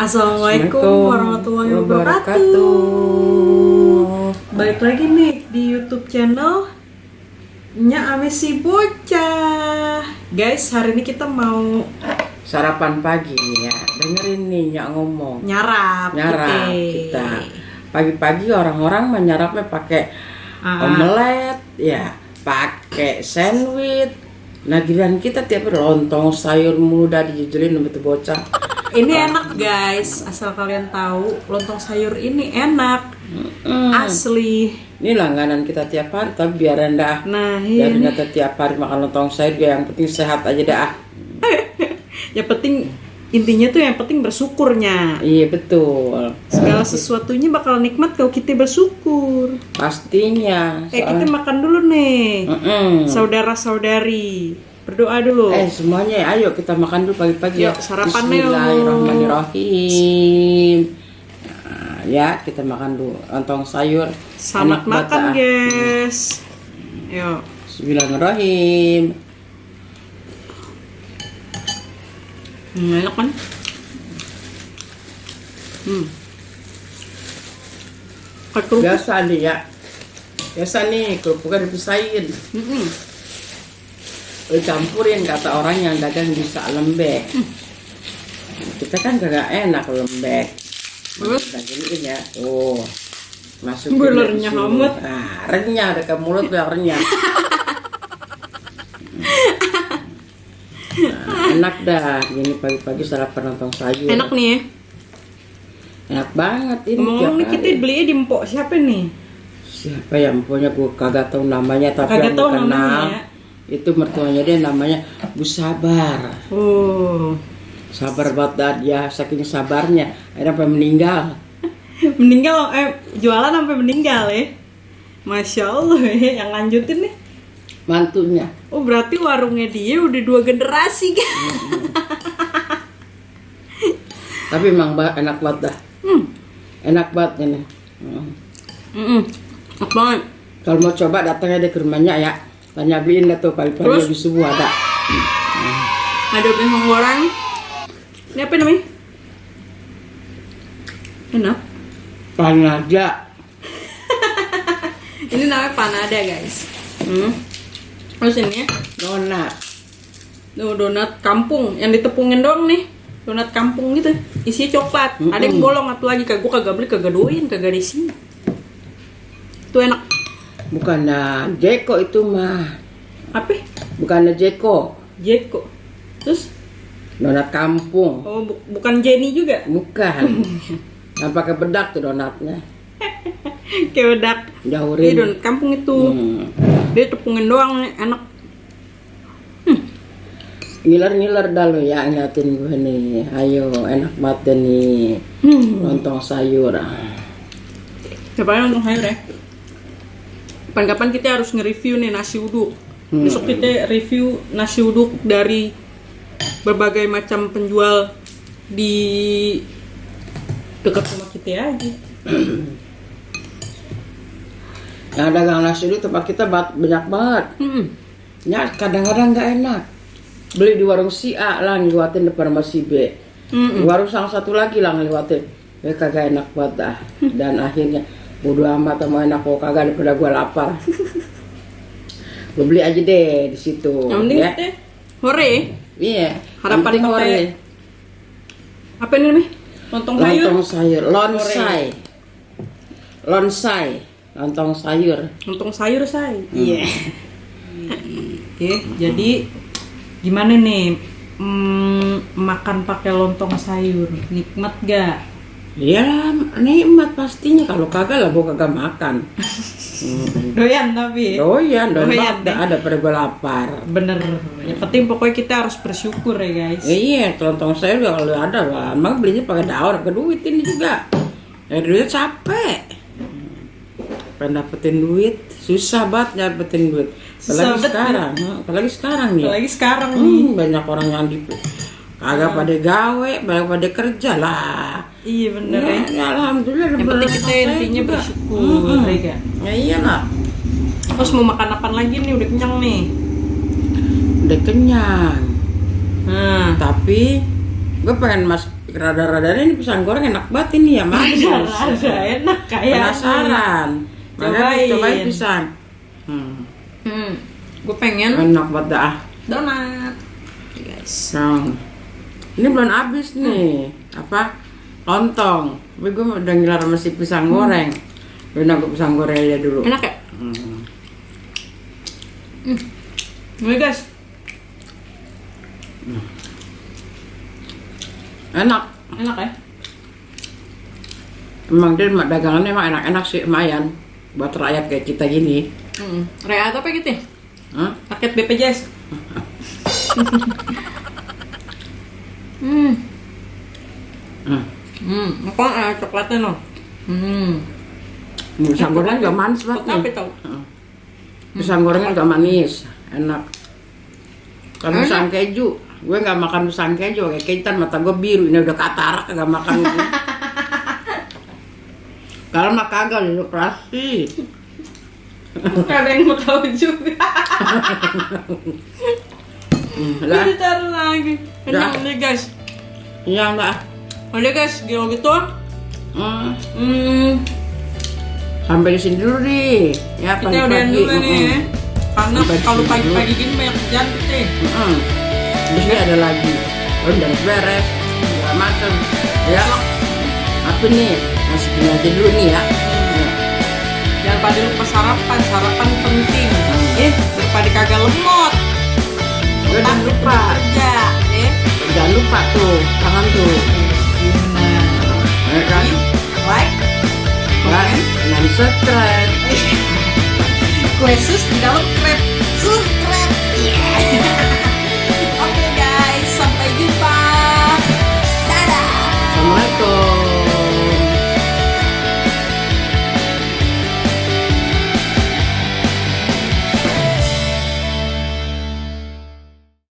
Assalamualaikum warahmatullahi wabarakatuh. Balik lagi nih di YouTube channel Nya Ame Si Bocah. Guys, hari ini kita mau sarapan pagi nih ya. Dengerin nih Nyak ngomong. nyarap Kita. Pagi-pagi orang-orang menyarapnya pakai omelet, ya, pakai sandwich. Nah, giliran kita tiap hari lontong sayur muda dijujulin sama tuh bocah. Ini enak guys, asal kalian tahu lontong sayur ini enak, asli. Ini langganan kita tiap hari, tapi biar rendah. Nah, biar ini kita tiap hari makan lontong sayur, yang penting sehat aja dah. yang penting intinya tuh yang penting bersyukurnya. Iya betul. Segala sesuatunya bakal nikmat kalau kita bersyukur. Pastinya. Kita makan dulu nih, saudara-saudari. Berdoa dulu. Semuanya, ayo kita makan dulu pagi-pagi. Yuk, sarapan yuk. Bismillahirrahmanirrahim. Nah, ya, kita makan dulu lontong sayur. Selamat makan, guys. Yuk. Bismillahirrahmanirrahim. Enak kan? Biasa nih ya. Biasa nih, kerupuknya dipisahin. Campurin, kata orang yang dagang bisa lembek. Kita kan gak enak lembek. Gini ya, tuh masukin belernya hamut. Renyah ada ke mulut udah renyah. Enak dah, gini pagi-pagi sarapan lontong sayur. Enak nih ya. Enak banget ini. Ngomong nih, kita belinya di Mpok siapa nih? Siapa ya empoknya, gue kagak tahu namanya, tapi kagak yang tahu kenal namanya. Itu mertuanya dia namanya Bu Sabar. Sabar banget dia, saking sabarnya akhirnya sampai meninggal. Jualan sampai meninggal ya. Masya Allah ya, yang lanjutin nih mantunya. Oh, berarti warungnya dia udah 2 generasi kan. Tapi emang enak banget dah. Enak banget ini. Enak banget. Kalau mau coba datang aja ke rumahnya ya. Tanya beliin dah tuh pagi-pagi habis subuh ada. Ada bihun goreng. Ini apa namanya? Enak. Panada. Ini namanya panada guys. Terus ini ya Donat. Donat kampung yang ditepungin doang nih. Donat kampung gitu. Isinya coklat. Ada yang bolong atau lagi kagak beli, kagak doyan, kagak ada isinya. Itu enak. Bukannya Jeko itu mah. Apa? Bukannya Jeko. Terus Donat kampung. oh bukan Jenny juga. Bukan. Yang pakai bedak tuh donatnya. Kayak bedak. Jaurin. Iya, donat kampung itu. Dia tepungin doang nih, enak. Ngiler dah lo ya ngeliatin gue nih. Ayo, enak banget nih. Lontong sayur. Cobain lontong sayur ya. Kapan-kapan kita harus nge-review nih nasi uduk. Besok kita review nasi uduk dari berbagai macam penjual di dekat rumah kita aja. Yang dagang nasi uduk tempat kita banyak banget. Ya kadang-kadang nggak enak. Beli di warung si A lah ngelewatin depan sama si B. Warung salah satu lagi lah ngelewatin. Ya kagak enak banget dah. Dan akhirnya bodo amat sama enak kok kagak daripada gua lapar. Gue beli aja deh di situ. Yang penting ya. kita hore. Iya. Harapan hore. Apa ini namanya? Lontong sayur. Lontong sayur. Lontong sayur say. Iya. Oke, jadi gimana nih makan pakai lontong sayur? Nikmat gak? Ya nikmat pastinya, kalau kagak lah gua kagak makan. Doyan tapi. Doyan ada pada gua lapar. Bener. Yang penting pokoknya kita harus bersyukur ya guys. Iya, lontong sayur kalau ada lah. Emang belinya pakai daun, pakai duit ini juga. Ya duitnya capek. Pengen dapetin duit, susah banget dapetin duit. Apalagi sekarang nih. Banyak orang yang kagak pada gawe, pada kerja lah. Iya bener ya. Alhamdulillah. Yang penting kita intinya bersyukur. Ya iyalah. Terus mau makan apa lagi nih? Udah kenyang nih. Udah kenyang. Tapi gue pengen rada-rada ini pisang goreng enak banget ini ya, manis. Ada enak kayak. Penasaran. Makanya cobain pisang. Gue pengen Enak banget dah. donat. Guys. Nah, ini belum habis nih. Apa? Lontong. Tapi gue udah ngiler sama si pisang goreng. Gue nangkep pisang goreng aja dulu. Enak ya? Nih guys. Enak. Enak ya? Emang dia dagangannya emang enak-enak sih, lumayan. Buat rakyat kayak kita gini. Rakyat apa gitu ya? Hah? Rakyat BPJS. Apa coklatnya no? Pisang goreng juga manis banget Tapi nih. tau. Pisang gorengnya juga manis, enak. Kalau pisang keju, gue nggak makan pisang keju, kayak kejutan mata gue biru, ini udah katarak nggak makan. Kalau mah kagak di operasi. Ada yang mau tahu juga. Lah, Ditaruh lagi. Enak Dah. nih guys. iya enggak. Udah guys, kalau gitu. Sampai di sini dulu nih. Ya, Kita udahan dulu nih ya. Karena Sampai di kalau sini pagi-pagi gini banyak kerjaan kita. Terus ini ada lagi. Beres-beres, segala macam. Ya, apa nih? Masih gini aja dulu nih ya. Jangan pada lupa sarapan, sarapan penting. Daripada kagak lemot. Jangan lupa. Kerja, Jangan lupa tuh, tangan tuh. Ya kan? Like, Dan subscribe. kue sus di dalam krep.